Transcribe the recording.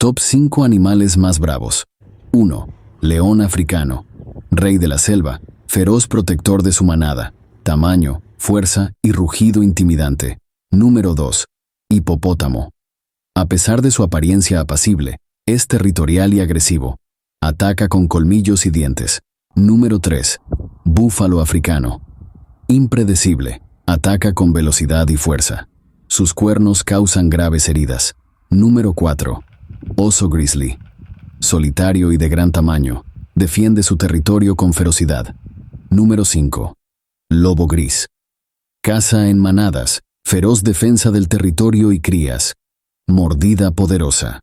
Top 5 animales más bravos. 1. León africano. Rey de la selva, feroz protector de su manada. Tamaño, fuerza y rugido intimidante. Número 2. Hipopótamo. A pesar de su apariencia apacible, es territorial y agresivo. Ataca con colmillos y dientes. Número 3. Búfalo africano. Impredecible. Ataca con velocidad y fuerza. Sus cuernos causan graves heridas. Número 4. Oso grizzly. Solitario y de gran tamaño. Defiende su territorio con ferocidad. Número 5. Lobo gris. Caza en manadas. Feroz defensa del territorio y crías. Mordida poderosa.